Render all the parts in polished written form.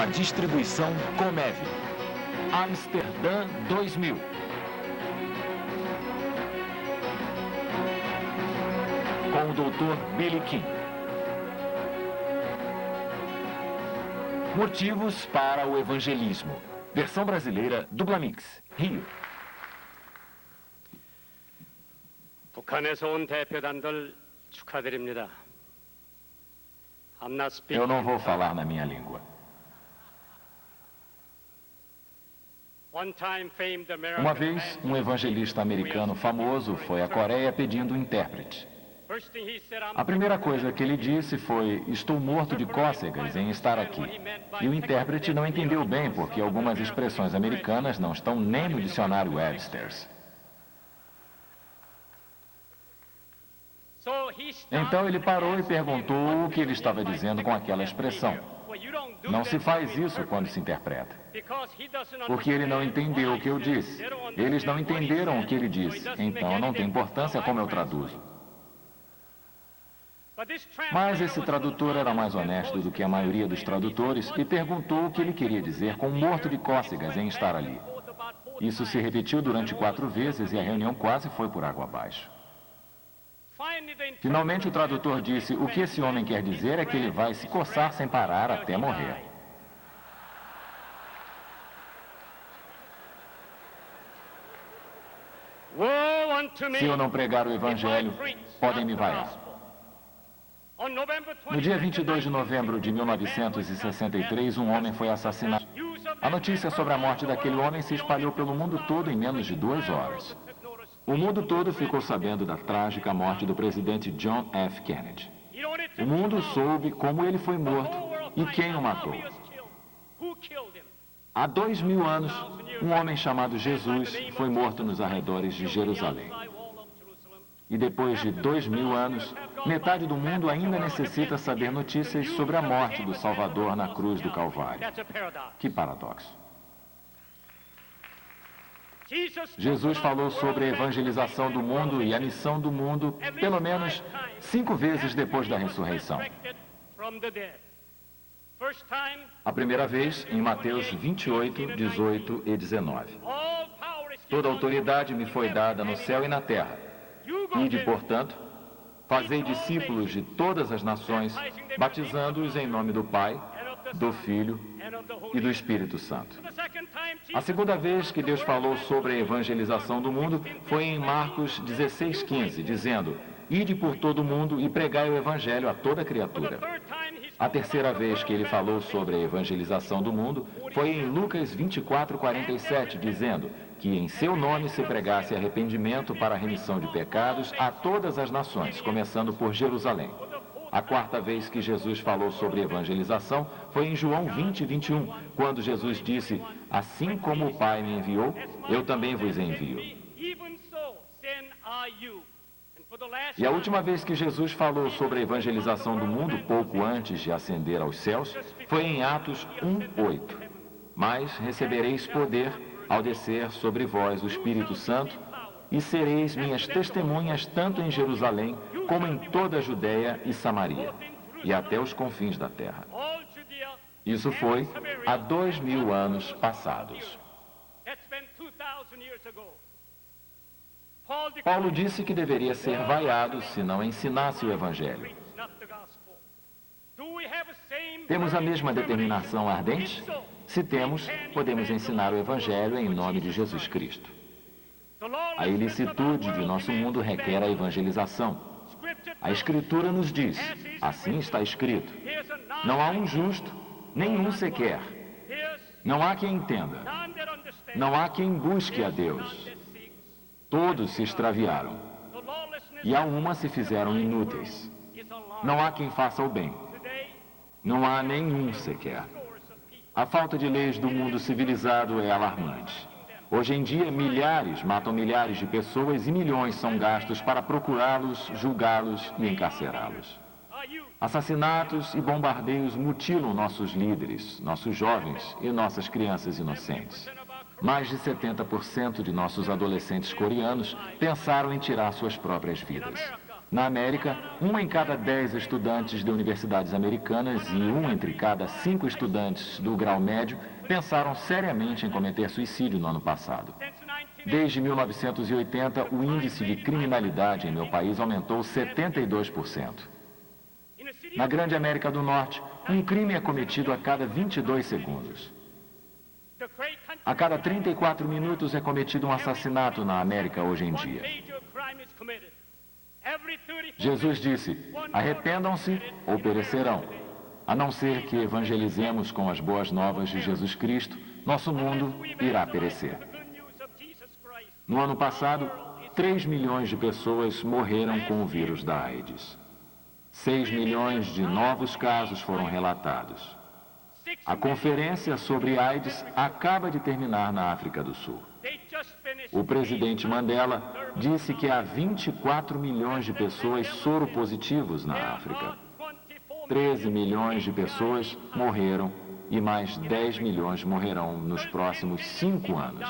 Uma distribuição Comev. Amsterdã 2000. Com o Dr. Billy King. Motivos para o evangelismo. Versão brasileira, Dublamix, Rio. 북한에서 온 대표단들 축하드립니다. I'm not speaking. Eu não vou falar na minha língua. Uma vez, um evangelista americano famoso foi à Coreia pedindo um intérprete. A primeira coisa que ele disse foi: estou morto de cócegas em estar aqui. E o intérprete não entendeu bem, porque algumas expressões americanas não estão nem no dicionário Webster's. Então ele parou e perguntou o que ele estava dizendo com aquela expressão. Não se faz isso quando se interpreta. Porque ele não entendeu o que eu disse. Eles não entenderam o que ele disse. Então não tem importância como eu traduzo. Mas esse tradutor era mais honesto do que a maioria dos tradutores e perguntou o que ele queria dizer com morto de cócegas em estar ali. Isso se repetiu durante 4 vezes e a reunião quase foi por água abaixo. Finalmente o tradutor disse: o que esse homem quer dizer é que ele vai se coçar sem parar até morrer. Se eu não pregar o evangelho, podem me vaiar. No dia 22 de novembro de 1963, um homem foi assassinado. A notícia sobre a morte daquele homem se espalhou pelo mundo todo em menos de 2 horas. O mundo todo ficou sabendo da trágica morte do presidente John F. Kennedy. O mundo soube como ele foi morto e quem o matou. Há 2000 anos, um homem chamado Jesus foi morto nos arredores de Jerusalém. E depois de 2000 anos, metade do mundo ainda necessita saber notícias sobre a morte do Salvador na cruz do Calvário. Que paradoxo. Jesus falou sobre a evangelização do mundo e a missão do mundo pelo menos 5 vezes depois da ressurreição. A primeira vez em Mateus 28, 18 e 19. Toda autoridade me foi dada no céu e na terra. Ide, portanto, fazei discípulos de todas as nações, batizando-os em nome do Pai, do Filho e do Espírito Santo. A segunda vez que Deus falou sobre a evangelização do mundo foi em Marcos 16:15, dizendo: ide por todo o mundo e pregai o evangelho a toda criatura. A terceira vez que ele falou sobre a evangelização do mundo foi em Lucas 24:47, dizendo que em seu nome se pregasse arrependimento para a remissão de pecados a todas as nações, começando por Jerusalém. A quarta vez que Jesus falou sobre evangelização foi em João 20:21, quando Jesus disse: assim como o Pai me enviou, eu também vos envio. E a última vez que Jesus falou sobre a evangelização do mundo, pouco antes de ascender aos céus, foi em Atos 1:8. Mas recebereis poder ao descer sobre vós o Espírito Santo, e sereis minhas testemunhas tanto em Jerusalém como em toda a Judéia e Samaria, e até os confins da terra. Isso foi há 2000 anos passados. Paulo disse que deveria ser vaiado se não ensinasse o Evangelho. Temos a mesma determinação ardente? Se temos, podemos ensinar o Evangelho em nome de Jesus Cristo. A ilicitude de nosso mundo requer a evangelização. A Escritura nos diz: assim está escrito, não há um justo, nenhum sequer. Não há quem entenda. Não há quem busque a Deus. Todos se extraviaram. E a uma se fizeram inúteis. Não há quem faça o bem. Não há nenhum sequer. A falta de leis do mundo civilizado é alarmante. Hoje em dia, milhares matam milhares de pessoas e milhões são gastos para procurá-los, julgá-los e encarcerá-los. Assassinatos e bombardeios mutilam nossos líderes, nossos jovens e nossas crianças inocentes. Mais de 70% de nossos adolescentes coreanos pensaram em tirar suas próprias vidas. Na América, 1 em cada 10 estudantes de universidades americanas e 1 entre cada 5 estudantes do grau médio pensaram seriamente em cometer suicídio no ano passado. Desde 1980, o índice de criminalidade em meu país aumentou 72%. Na Grande América do Norte, um crime é cometido a cada 22 segundos. A cada 34 minutos é cometido um assassinato na América hoje em dia. Jesus disse: arrependam-se ou perecerão. A não ser que evangelizemos com as boas novas de Jesus Cristo, nosso mundo irá perecer. No ano passado, 3 milhões de pessoas morreram com o vírus da AIDS. 6 milhões de novos casos foram relatados. A conferência sobre AIDS acaba de terminar na África do Sul. O presidente Mandela disse que há 24 milhões de pessoas soropositivos na África. 13 milhões de pessoas morreram e mais 10 milhões morrerão nos próximos 5 anos.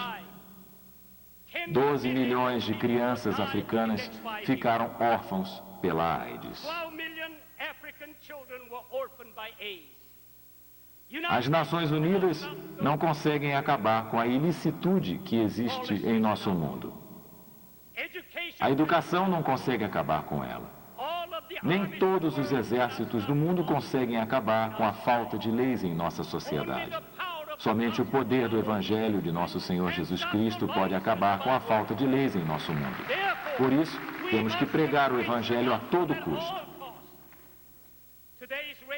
12 milhões de crianças africanas ficaram órfãos pela AIDS. As Nações Unidas não conseguem acabar com a ilicitude que existe em nosso mundo. A educação não consegue acabar com ela. Nem todos os exércitos do mundo conseguem acabar com a falta de leis em nossa sociedade. Somente o poder do Evangelho de nosso Senhor Jesus Cristo pode acabar com a falta de leis em nosso mundo. Por isso, temos que pregar o Evangelho a todo custo.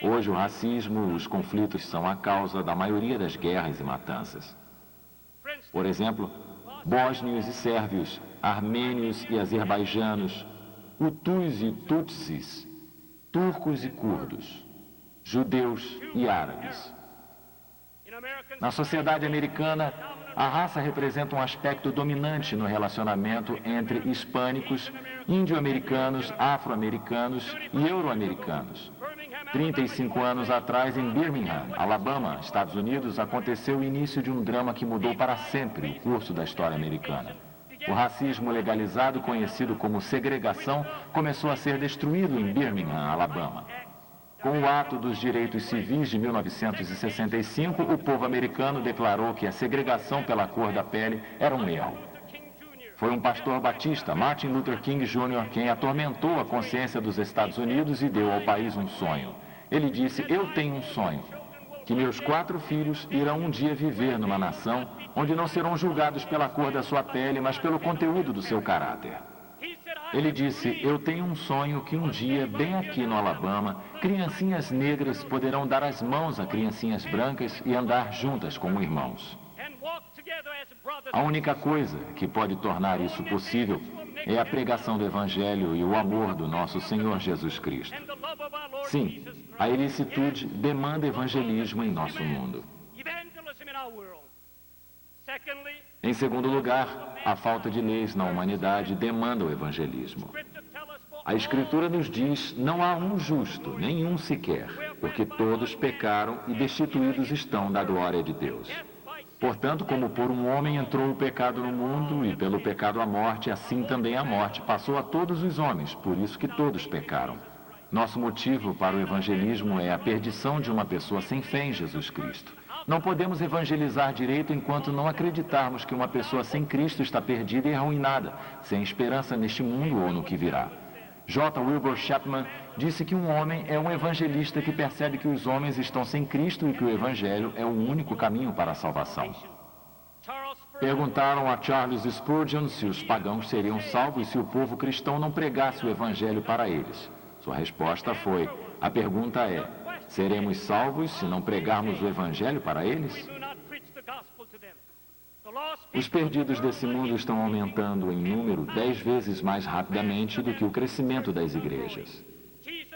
Hoje, o racismo e os conflitos são a causa da maioria das guerras e matanças. Por exemplo, bósnios e sérvios, armênios e azerbaijanos, hutus e tutsis, turcos e curdos, judeus e árabes. Na sociedade americana, a raça representa um aspecto dominante no relacionamento entre hispânicos, índio-americanos, afro-americanos e euro-americanos. 35 anos atrás, em Birmingham, Alabama, Estados Unidos, aconteceu o início de um drama que mudou para sempre o curso da história americana. O racismo legalizado, conhecido como segregação, começou a ser destruído em Birmingham, Alabama. Com o Ato dos Direitos Civis de 1965, o povo americano declarou que a segregação pela cor da pele era um erro. Foi um pastor batista, Martin Luther King Jr., quem atormentou a consciência dos Estados Unidos e deu ao país um sonho. Ele disse: eu tenho um sonho, que meus 4 filhos irão um dia viver numa nação onde não serão julgados pela cor da sua pele, mas pelo conteúdo do seu caráter. Ele disse: eu tenho um sonho que um dia, bem aqui no Alabama, criancinhas negras poderão dar as mãos a criancinhas brancas e andar juntas como irmãos. A única coisa que pode tornar isso possível é a pregação do Evangelho e o amor do nosso Senhor Jesus Cristo. Sim, a ilicitude demanda evangelismo em nosso mundo. Em segundo lugar, a falta de leis na humanidade demanda o evangelismo. A Escritura nos diz: não há um justo, nenhum sequer, porque todos pecaram e destituídos estão da glória de Deus. Portanto, como por um homem entrou o pecado no mundo, e pelo pecado a morte, assim também a morte passou a todos os homens, por isso que todos pecaram. Nosso motivo para o evangelismo é a perdição de uma pessoa sem fé em Jesus Cristo. Não podemos evangelizar direito enquanto não acreditarmos que uma pessoa sem Cristo está perdida e arruinada, sem esperança neste mundo ou no que virá. J. Wilbur Chapman disse que um homem é um evangelista que percebe que os homens estão sem Cristo e que o Evangelho é o único caminho para a salvação. Perguntaram a Charles Spurgeon se os pagãos seriam salvos se o povo cristão não pregasse o Evangelho para eles. Sua resposta foi: a pergunta é: seremos salvos se não pregarmos o Evangelho para eles? Os perdidos desse mundo estão aumentando em número 10 vezes mais rapidamente do que o crescimento das igrejas.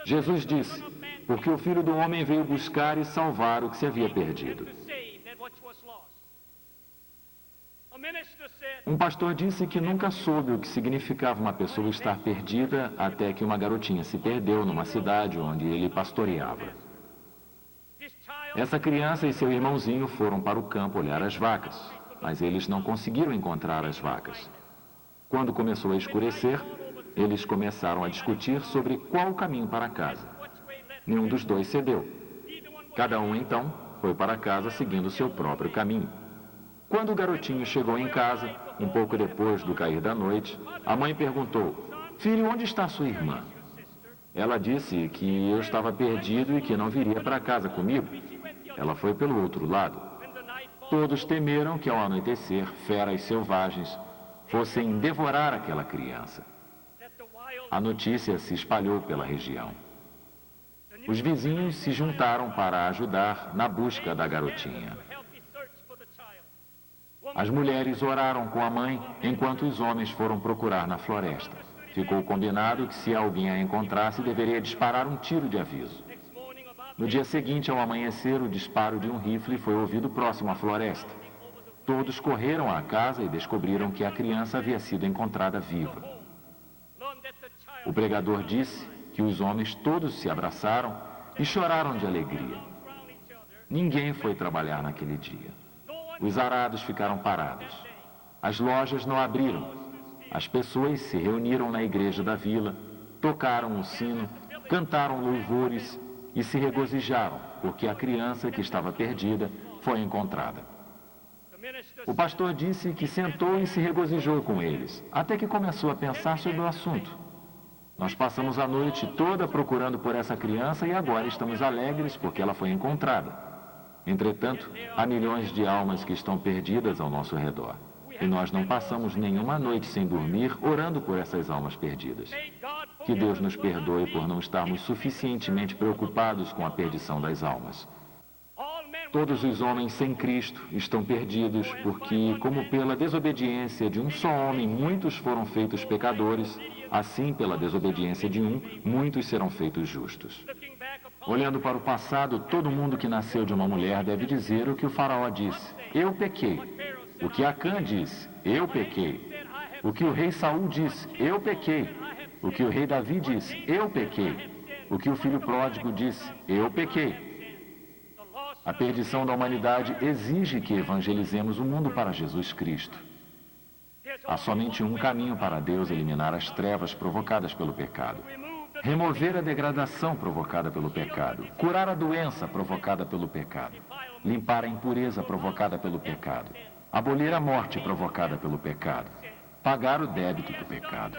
Jesus disse: porque o Filho do Homem veio buscar e salvar o que se havia perdido. Um pastor disse que nunca soube o que significava uma pessoa estar perdida até que uma garotinha se perdeu numa cidade onde ele pastoreava. Essa criança e seu irmãozinho foram para o campo olhar as vacas, mas eles não conseguiram encontrar as vacas. Quando começou a escurecer, Eles começaram a discutir sobre qual o caminho para casa. Nenhum dos dois cedeu. Cada um, então, foi para casa seguindo seu próprio caminho. Quando o garotinho chegou em casa, um pouco depois do cair da noite, a mãe perguntou: "Filho, onde está sua irmã?" Ela disse que eu estava perdido e que não viria para casa comigo. Ela foi pelo outro lado. Todos temeram que, ao anoitecer, feras selvagens fossem devorar aquela criança. A notícia se espalhou pela região. Os vizinhos se juntaram para ajudar na busca da garotinha. As mulheres oraram com a mãe enquanto os homens foram procurar na floresta. Ficou combinado que, se alguém a encontrasse, deveria disparar um tiro de aviso. No dia seguinte, ao amanhecer, o disparo de um rifle foi ouvido próximo à floresta. Todos correram à casa e descobriram que a criança havia sido encontrada viva. O pregador disse que os homens todos se abraçaram e choraram de alegria. Ninguém foi trabalhar naquele dia. Os arados ficaram parados. As lojas não abriram. As pessoas se reuniram na igreja da vila, tocaram o sino, cantaram louvores e se regozijaram, porque a criança que estava perdida foi encontrada. O pastor disse que sentou e se regozijou com eles, até que começou a pensar sobre o assunto. Nós passamos a noite toda procurando por essa criança e agora estamos alegres porque ela foi encontrada. Entretanto, há milhões de almas que estão perdidas ao nosso redor. E nós não passamos nenhuma noite sem dormir orando por essas almas perdidas. Que Deus nos perdoe por não estarmos suficientemente preocupados com a perdição das almas. Todos os homens sem Cristo estão perdidos porque, como pela desobediência de um só homem muitos foram feitos pecadores, assim pela desobediência de um, muitos serão feitos justos. Olhando para o passado, todo mundo que nasceu de uma mulher deve dizer o que o faraó disse: "Eu pequei." O que Acã disse: "Eu pequei." O que o rei Saul disse: "Eu pequei." O que o rei Davi disse: "Eu pequei." O que o filho pródigo disse: "Eu pequei." A perdição da humanidade exige que evangelizemos o mundo para Jesus Cristo. Há somente um caminho para Deus eliminar as trevas provocadas pelo pecado. Remover a degradação provocada pelo pecado. Curar a doença provocada pelo pecado. Limpar a impureza provocada pelo pecado. Abolir a morte provocada pelo pecado. Pagar o débito do pecado.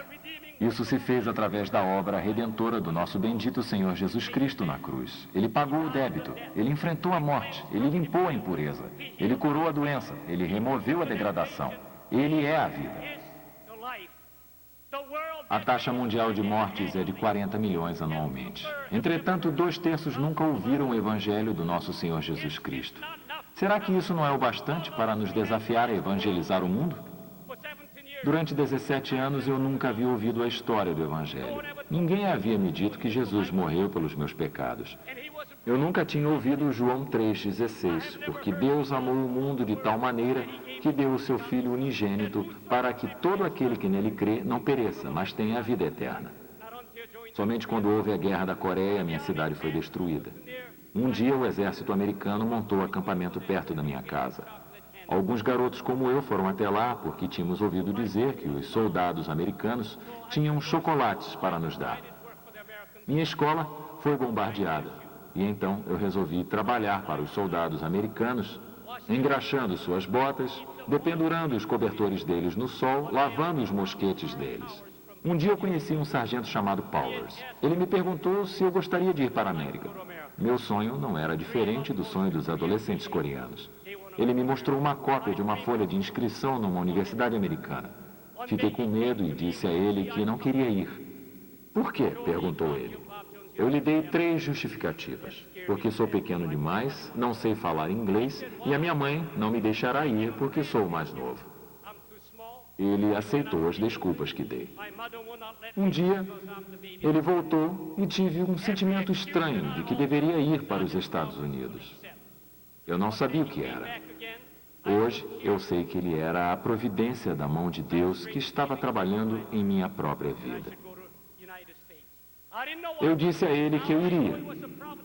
Isso se fez através da obra redentora do nosso bendito Senhor Jesus Cristo na cruz. Ele pagou o débito, ele enfrentou a morte, ele limpou a impureza, ele curou a doença, ele removeu a degradação. Ele é a vida. A taxa mundial de mortes é de 40 milhões anualmente. Entretanto, 2/3 nunca ouviram o evangelho do nosso Senhor Jesus Cristo. Será que isso não é o bastante para nos desafiar a evangelizar o mundo? Durante 17 anos eu nunca havia ouvido a história do Evangelho. Ninguém havia me dito que Jesus morreu pelos meus pecados. Eu nunca tinha ouvido João 3,16, porque Deus amou o mundo de tal maneira que deu o seu Filho unigênito para que todo aquele que nele crê não pereça, mas tenha a vida eterna. Somente quando houve a Guerra da Coreia, minha cidade foi destruída. Um dia o exército americano montou acampamento perto da minha casa. Alguns garotos como eu foram até lá porque tínhamos ouvido dizer que os soldados americanos tinham chocolates para nos dar. Minha escola foi bombardeada e então eu resolvi trabalhar para os soldados americanos, engraxando suas botas, dependurando os cobertores deles no sol, lavando os mosquetes deles. Um dia eu conheci um sargento chamado Powers. Ele me perguntou se eu gostaria de ir para a América. Meu sonho não era diferente do sonho dos adolescentes coreanos. Ele me mostrou uma cópia de uma folha de inscrição numa universidade americana. Fiquei com medo e disse a ele que não queria ir. "Por quê?" perguntou ele. Eu lhe dei 3 justificativas. Porque sou pequeno demais, não sei falar inglês e a minha mãe não me deixará ir porque sou o mais novo. Ele aceitou as desculpas que dei. Um dia, ele voltou e tive um sentimento estranho de que deveria ir para os Estados Unidos. Eu não sabia o que era. Hoje, eu sei que ele era a providência da mão de Deus que estava trabalhando em minha própria vida. Eu disse a ele que eu iria.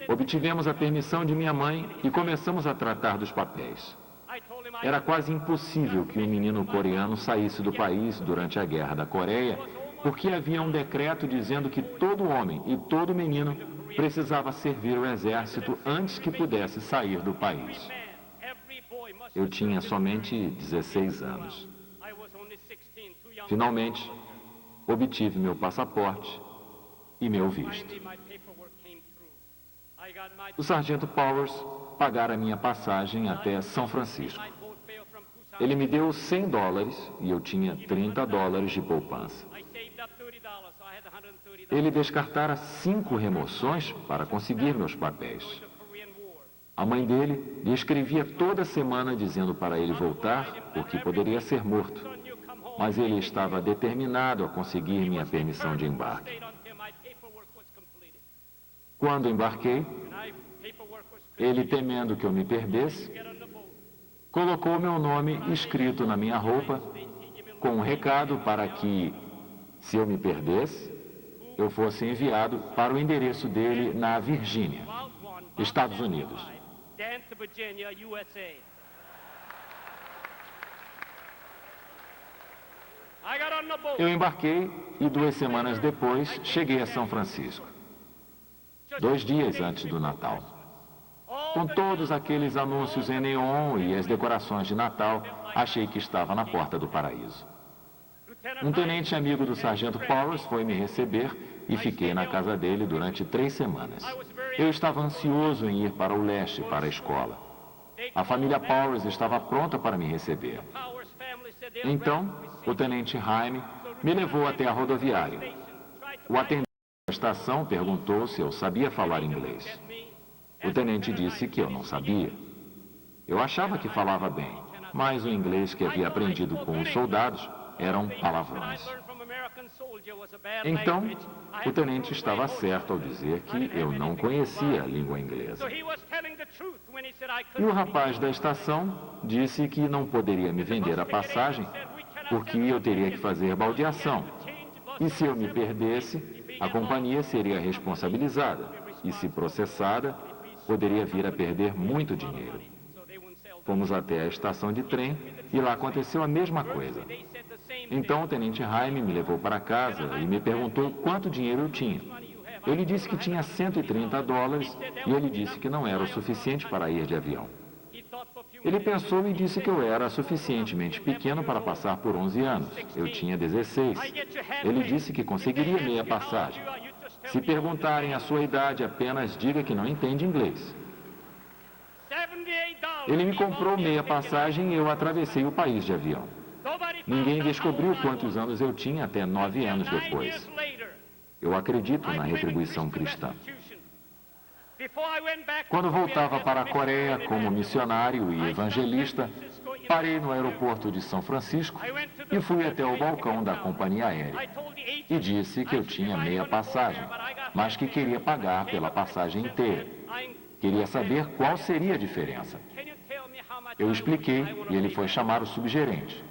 Obtivemos a permissão de minha mãe e começamos a tratar dos papéis. Era quase impossível que um menino coreano saísse do país durante a Guerra da Coreia porque havia um decreto dizendo que todo homem e todo menino precisava servir o exército antes que pudesse sair do país. Eu tinha somente 16 anos. Finalmente, obtive meu passaporte e meu visto. O sargento Powers pagara minha passagem até São Francisco. Ele me deu $100 e eu tinha $30 de poupança. Ele descartara 5 remoções para conseguir meus papéis. A mãe dele lhe escrevia toda semana dizendo para ele voltar, porque poderia ser morto. Mas ele estava determinado a conseguir minha permissão de embarque. Quando embarquei, ele, temendo que eu me perdesse, colocou meu nome escrito na minha roupa, com um recado para que, se eu me perdesse, eu fosse enviado para o endereço dele na Virgínia, Estados Unidos. Eu embarquei e 2 semanas depois cheguei a São Francisco, 2 dias antes do Natal. Com todos aqueles anúncios em neon e as decorações de Natal, achei que estava na porta do paraíso. Um tenente amigo do sargento Powers foi me receber e fiquei na casa dele durante 3 semanas. Eu estava ansioso em ir para o leste, para a escola. A família Powers estava pronta para me receber. Então, o tenente Jaime me levou até a rodoviária. O atendente da estação perguntou se eu sabia falar inglês. O tenente disse que eu não sabia. Eu achava que falava bem, mas o inglês que havia aprendido com os soldados eram palavrões. Então, o tenente estava certo ao dizer que eu não conhecia a língua inglesa. E o rapaz da estação disse que não poderia me vender a passagem porque eu teria que fazer baldeação. E se eu me perdesse, a companhia seria responsabilizada e, se processada, poderia vir a perder muito dinheiro. Fomos até a estação de trem e lá aconteceu a mesma coisa. Então o tenente Jaime me levou para casa e me perguntou quanto dinheiro eu tinha. Eu lhe disse que tinha $130 e ele disse que não era o suficiente para ir de avião. Ele pensou e disse que eu era suficientemente pequeno para passar por 11 anos. Eu tinha 16. Ele disse que conseguiria meia passagem. Se perguntarem a sua idade, apenas diga que não entende inglês. Ele me comprou meia passagem e eu atravessei o país de avião. Ninguém descobriu quantos anos eu tinha até 9 anos depois. Eu acredito na retribuição cristã. Quando voltava para a Coreia como missionário e evangelista, parei no aeroporto de São Francisco e fui até o balcão da companhia aérea. E disse que eu tinha meia passagem, mas que queria pagar pela passagem inteira. Queria saber qual seria a diferença. Eu expliquei e ele foi chamar o subgerente.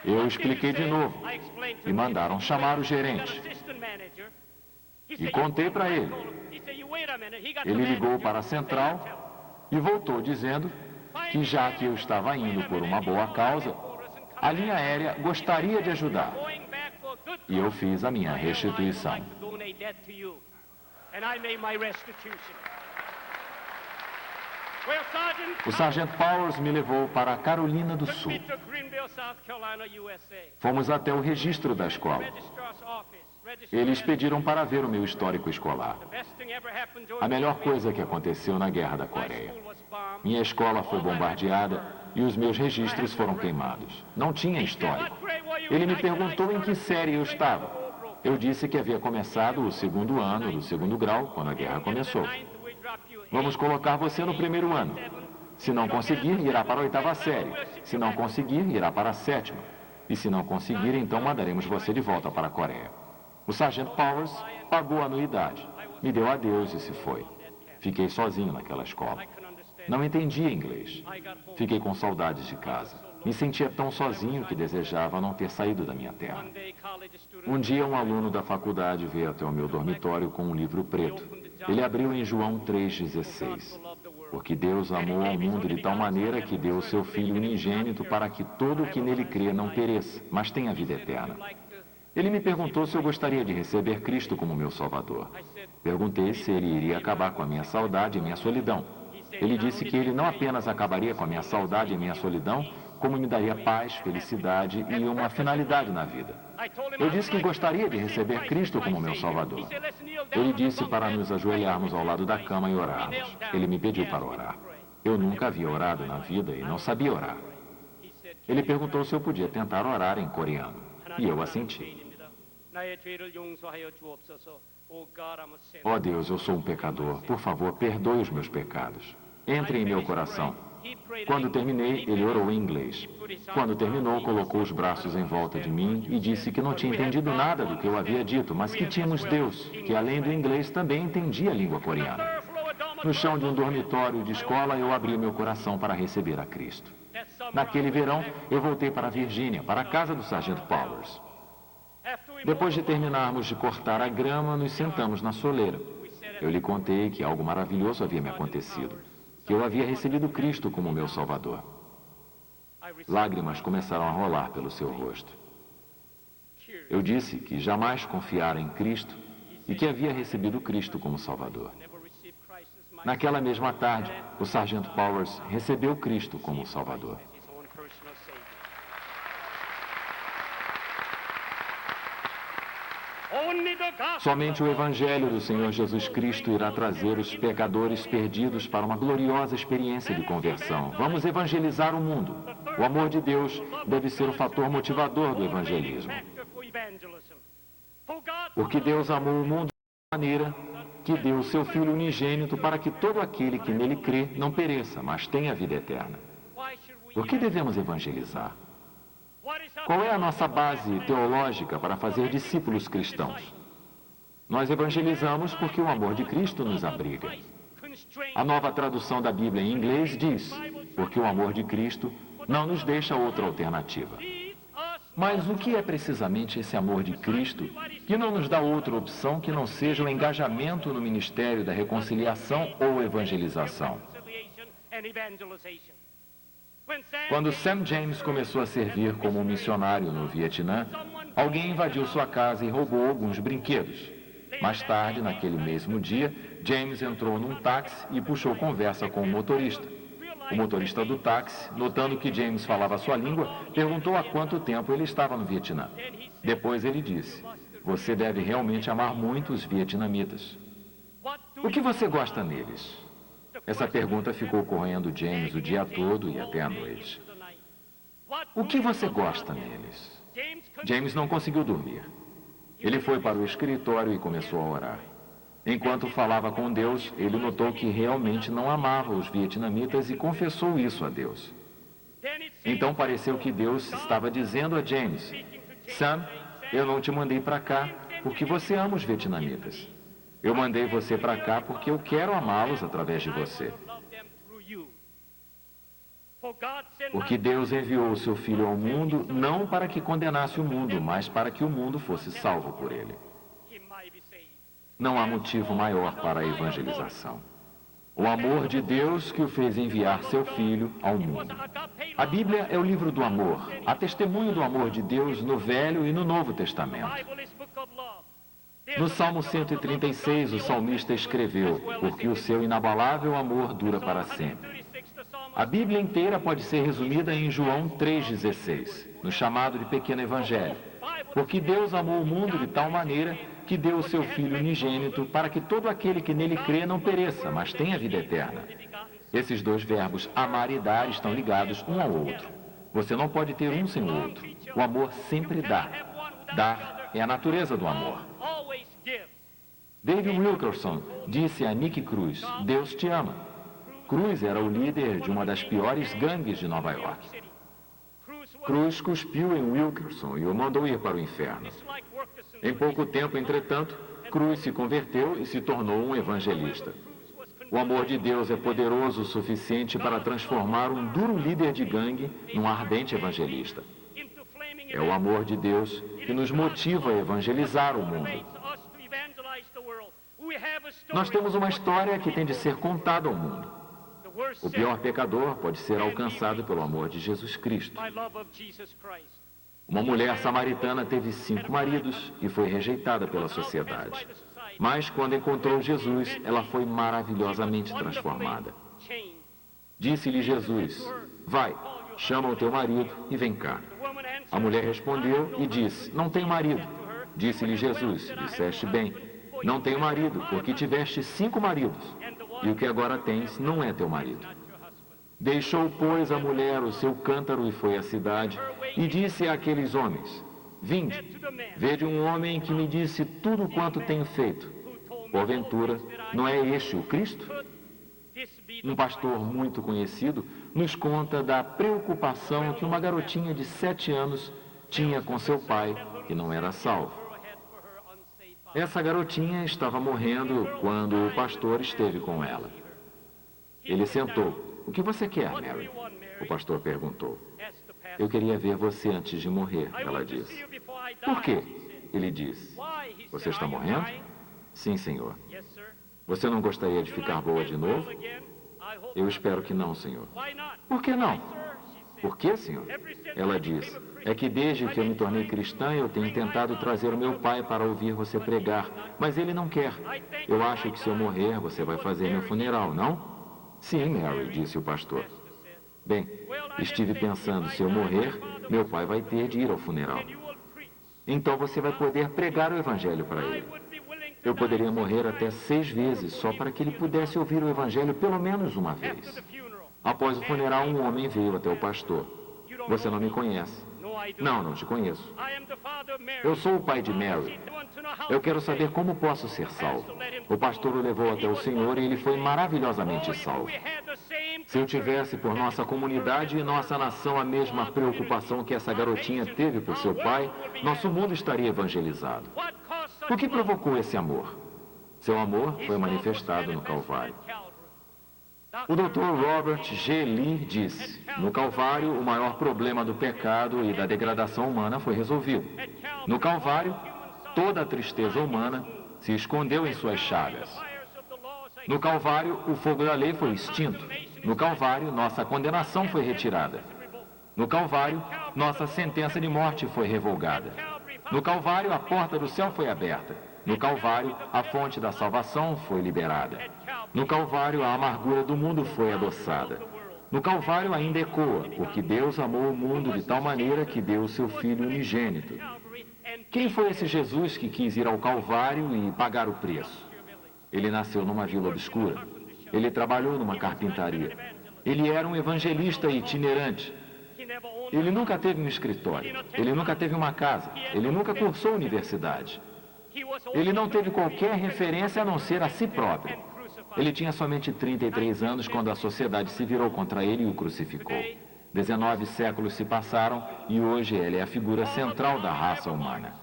Eu expliquei de novo e mandaram chamar o gerente. E contei para ele. Ele ligou para a central e voltou dizendo que, já que eu estava indo por uma boa causa, a linha aérea gostaria de ajudar. E eu fiz a minha restituição. O sargento Powers me levou para a Carolina do Sul. Fomos até o registro da escola. Eles pediram para ver o meu histórico escolar. A melhor coisa que aconteceu na Guerra da Coreia. Minha escola foi bombardeada e os meus registros foram queimados. Não tinha histórico. Ele me perguntou em que série eu estava. Eu disse que havia começado o 2º ano do 2º grau, quando a guerra começou. Vamos colocar você no 1º ano. Se não conseguir, irá para a 8ª série. Se não conseguir, irá para a 7ª. E se não conseguir, então mandaremos você de volta para a Coreia. O sargento Powers pagou a anuidade, me deu adeus e se foi. Fiquei sozinho naquela escola. Não entendia inglês. Fiquei com saudades de casa. Me sentia tão sozinho que desejava não ter saído da minha terra. Um dia, um aluno da faculdade veio até o meu dormitório com um livro preto. Ele abriu em João 3,16. Porque Deus amou ao mundo de tal maneira que deu o seu Filho unigênito para que todo o que nele crê não pereça, mas tenha vida eterna. Ele me perguntou se eu gostaria de receber Cristo como meu Salvador. Perguntei se ele iria acabar com a minha saudade e minha solidão. Ele disse que ele não apenas acabaria com a minha saudade e minha solidão, como me daria paz, felicidade e uma finalidade na vida. Eu disse que gostaria de receber Cristo como meu Salvador. Ele disse para nos ajoelharmos ao lado da cama e orarmos. Ele me pediu para orar. Eu nunca havia orado na vida e não sabia orar. Ele perguntou se eu podia tentar orar em coreano. E eu assenti. Ó Deus, eu sou um pecador. Por favor, perdoe os meus pecados. Entre em meu coração. Quando terminei, ele orou em inglês. Quando terminou, colocou os braços em volta de mim e disse que não tinha entendido nada do que eu havia dito, mas que tínhamos Deus, que além do inglês também entendia a língua coreana. No chão de um dormitório de escola, eu abri meu coração para receber a Cristo. Naquele verão, eu voltei para a Virgínia, para a casa do Sargento Powers. Depois de terminarmos de cortar a grama, nos sentamos na soleira. Eu lhe contei que algo maravilhoso havia me acontecido, que eu havia recebido Cristo como meu Salvador. Lágrimas começaram a rolar pelo seu rosto. Eu disse que jamais confiara em Cristo e que havia recebido Cristo como Salvador. Naquela mesma tarde, o Sargento Powers recebeu Cristo como Salvador. Somente o Evangelho do Senhor Jesus Cristo irá trazer os pecadores perdidos para uma gloriosa experiência de conversão. Vamos evangelizar o mundo. O amor de Deus deve ser o fator motivador do evangelismo. Porque Deus amou o mundo de maneira que deu o seu Filho unigênito para que todo aquele que nele crê não pereça, mas tenha vida eterna. Por que devemos evangelizar? Qual é a nossa base teológica para fazer discípulos cristãos? Nós evangelizamos porque o amor de Cristo nos abriga. A nova tradução da Bíblia em inglês diz, porque o amor de Cristo não nos deixa outra alternativa. Mas o que é precisamente esse amor de Cristo que não nos dá outra opção que não seja o engajamento no ministério da reconciliação ou evangelização? Quando Sam James começou a servir como um missionário no Vietnã, alguém invadiu sua casa e roubou alguns brinquedos. Mais tarde, naquele mesmo dia, James entrou num táxi e puxou conversa com o motorista. O motorista do táxi, notando que James falava sua língua, perguntou há quanto tempo ele estava no Vietnã. Depois ele disse, você deve realmente amar muito os vietnamitas. O que você gosta neles? Essa pergunta ficou correndo James o dia todo e até a noite. O que você gosta neles? James não conseguiu dormir. Ele foi para o escritório e começou a orar. Enquanto falava com Deus, ele notou que realmente não amava os vietnamitas e confessou isso a Deus. Então pareceu que Deus estava dizendo a James, Sam, eu não te mandei para cá porque você ama os vietnamitas. Eu mandei você para cá porque eu quero amá-los através de você. Porque Deus enviou o seu Filho ao mundo não para que condenasse o mundo, mas para que o mundo fosse salvo por ele. Não há motivo maior para a evangelização. O amor de Deus que o fez enviar seu Filho ao mundo. A Bíblia é o livro do amor, há testemunho do amor de Deus no Velho e no Novo Testamento. No Salmo 136, o salmista escreveu, porque o seu inabalável amor dura para sempre. A Bíblia inteira pode ser resumida em João 3,16, no chamado de Pequeno Evangelho. Porque Deus amou o mundo de tal maneira que deu o seu Filho unigênito para que todo aquele que nele crê não pereça, mas tenha vida eterna. Esses dois verbos, amar e dar, estão ligados um ao outro. Você não pode ter um sem o outro. O amor sempre dá. Dar é a natureza do amor. David Wilkerson disse a Nick Cruz, Deus te ama. Cruz era o líder de uma das piores gangues de Nova York. Cruz cuspiu em Wilkerson e o mandou ir para o inferno. Em pouco tempo, entretanto, Cruz se converteu e se tornou um evangelista. O amor de Deus é poderoso o suficiente para transformar um duro líder de gangue num ardente evangelista. É o amor de Deus que nos motiva a evangelizar o mundo. Nós temos uma história que tem de ser contada ao mundo. O pior pecador pode ser alcançado pelo amor de Jesus Cristo. Uma mulher samaritana teve 5 maridos e foi rejeitada pela sociedade. Mas quando encontrou Jesus, ela foi maravilhosamente transformada. Disse-lhe Jesus: vai, chama o teu marido e vem cá. A mulher respondeu e disse: não tenho marido. Disse-lhe Jesus: disseste bem, não tenho marido, porque tiveste 5 maridos, e o que agora tens não é teu marido. Deixou, pois, a mulher o seu cântaro e foi à cidade, e disse àqueles homens: vinde, vede um homem que me disse tudo quanto tenho feito. Porventura, não é este o Cristo? Um pastor muito conhecido nos conta da preocupação que uma garotinha de 7 anos tinha com seu pai, que não era salvo. Essa garotinha estava morrendo quando o pastor esteve com ela. Ele sentou. O que você quer, Mary? O pastor perguntou. Eu queria ver você antes de morrer, ela disse. Por quê? Ele disse. Você está morrendo? Sim, senhor. Você não gostaria de ficar boa de novo? Eu espero que não, senhor. Por que não? Por que, senhor? Ela disse. É que desde que eu me tornei cristã, eu tenho tentado trazer o meu pai para ouvir você pregar, mas ele não quer. Eu acho que se eu morrer, você vai fazer meu funeral, não? Sim, Mary, disse o pastor. Bem, estive pensando, se eu morrer, meu pai vai ter de ir ao funeral. Então você vai poder pregar o evangelho para ele. Eu poderia morrer até 6 vezes, só para que ele pudesse ouvir o evangelho pelo menos uma vez. Após o funeral, um homem veio até o pastor. Você não me conhece. Não, não te conheço. Eu sou o pai de Mary. Eu quero saber como posso ser salvo. O pastor o levou até o Senhor e ele foi maravilhosamente salvo. Se eu tivesse por nossa comunidade e nossa nação a mesma preocupação que essa garotinha teve por seu pai, nosso mundo estaria evangelizado. O que provocou esse amor? Seu amor foi manifestado no Calvário. O Dr. Robert G. Lee disse: no Calvário, o maior problema do pecado e da degradação humana foi resolvido. No Calvário, toda a tristeza humana se escondeu em suas chagas. No Calvário, o fogo da lei foi extinto. No Calvário, nossa condenação foi retirada. No Calvário, nossa sentença de morte foi revogada. No Calvário, a porta do céu foi aberta. No Calvário, a fonte da salvação foi liberada. No Calvário, a amargura do mundo foi adoçada. No Calvário ainda ecoa, porque Deus amou o mundo de tal maneira que deu o seu Filho unigênito. Quem foi esse Jesus que quis ir ao Calvário e pagar o preço? Ele nasceu numa vila obscura. Ele trabalhou numa carpintaria. Ele era um evangelista itinerante. Ele nunca teve um escritório. Ele nunca teve uma casa. Ele nunca cursou universidade. Ele não teve qualquer referência a não ser a si próprio. Ele tinha somente 33 anos quando a sociedade se virou contra ele e o crucificou. 19 séculos se passaram e hoje ele é a figura central da raça humana.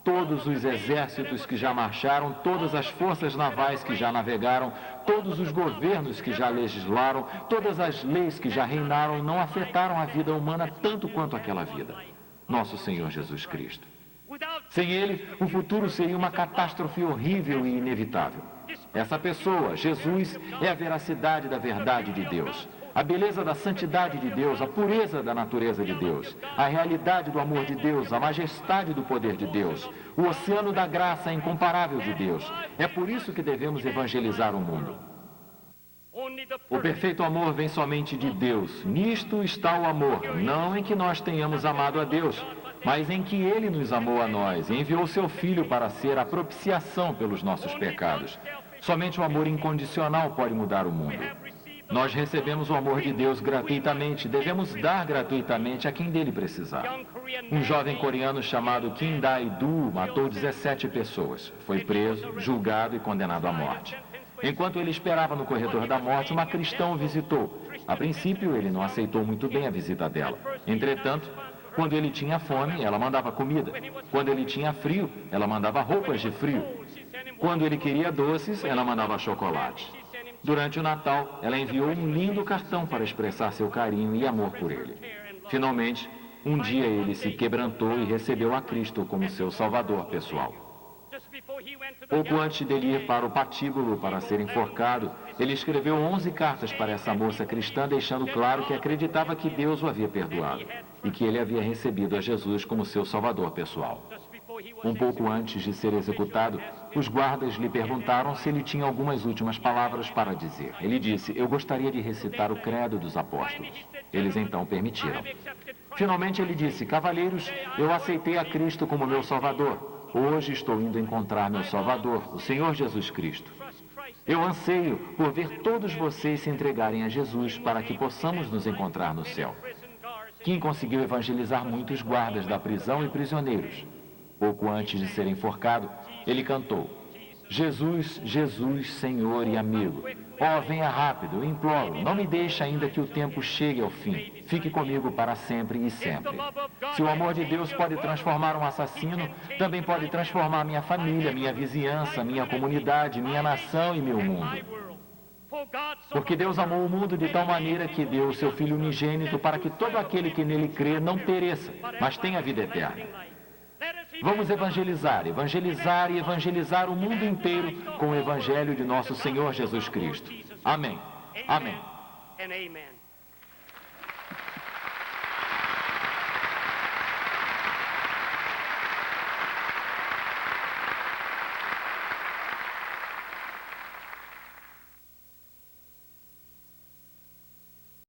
Todos os exércitos que já marcharam, todas as forças navais que já navegaram, todos os governos que já legislaram, todas as leis que já reinaram não afetaram a vida humana tanto quanto aquela vida. Nosso Senhor Jesus Cristo. Sem ele, o futuro seria uma catástrofe horrível e inevitável. Essa pessoa, Jesus, é a veracidade da verdade de Deus, a beleza da santidade de Deus, a pureza da natureza de Deus, a realidade do amor de Deus, a majestade do poder de Deus, o oceano da graça incomparável de Deus. É por isso que devemos evangelizar o mundo. O perfeito amor vem somente de Deus. Nisto está o amor, não em que nós tenhamos amado a Deus, mas em que Ele nos amou a nós e enviou seu Filho para ser a propiciação pelos nossos pecados. Somente o amor incondicional pode mudar o mundo. Nós recebemos o amor de Deus gratuitamente, devemos dar gratuitamente a quem dele precisar. Um jovem coreano chamado Kim Dae-do matou 17 pessoas. Foi preso, julgado e condenado à morte. Enquanto ele esperava no corredor da morte, uma cristã o visitou. A princípio, ele não aceitou muito bem a visita dela. Entretanto, quando ele tinha fome, ela mandava comida. Quando ele tinha frio, ela mandava roupas de frio. Quando ele queria doces, ela mandava chocolate. Durante o Natal, ela enviou um lindo cartão para expressar seu carinho e amor por ele. Finalmente, um dia ele se quebrantou e recebeu a Cristo como seu salvador pessoal. Pouco antes dele ir para o patíbulo para ser enforcado, ele escreveu 11 cartas para essa moça cristã, deixando claro que acreditava que Deus o havia perdoado e que ele havia recebido a Jesus como seu salvador pessoal. Um pouco antes de ser executado, os guardas lhe perguntaram se ele tinha algumas últimas palavras para dizer. Ele disse: "Eu gostaria de recitar o credo dos apóstolos." Eles então permitiram. Finalmente ele disse: "Cavalheiros, eu aceitei a Cristo como meu Salvador. Hoje estou indo encontrar meu Salvador, o Senhor Jesus Cristo. Eu anseio por ver todos vocês se entregarem a Jesus para que possamos nos encontrar no céu." Kim conseguiu evangelizar muitos guardas da prisão e prisioneiros. Pouco antes de ser enforcado, ele cantou: "Jesus, Jesus, Senhor e amigo. Ó, venha rápido, eu imploro, não me deixe ainda que o tempo chegue ao fim. Fique comigo para sempre e sempre." Se o amor de Deus pode transformar um assassino, também pode transformar minha família, minha vizinhança, minha comunidade, minha nação e meu mundo. Porque Deus amou o mundo de tal maneira que deu o seu Filho unigênito para que todo aquele que nele crê não pereça, mas tenha vida eterna. Vamos evangelizar, evangelizar e evangelizar o mundo inteiro com o Evangelho de nosso Senhor Jesus Cristo. Amém. Amém.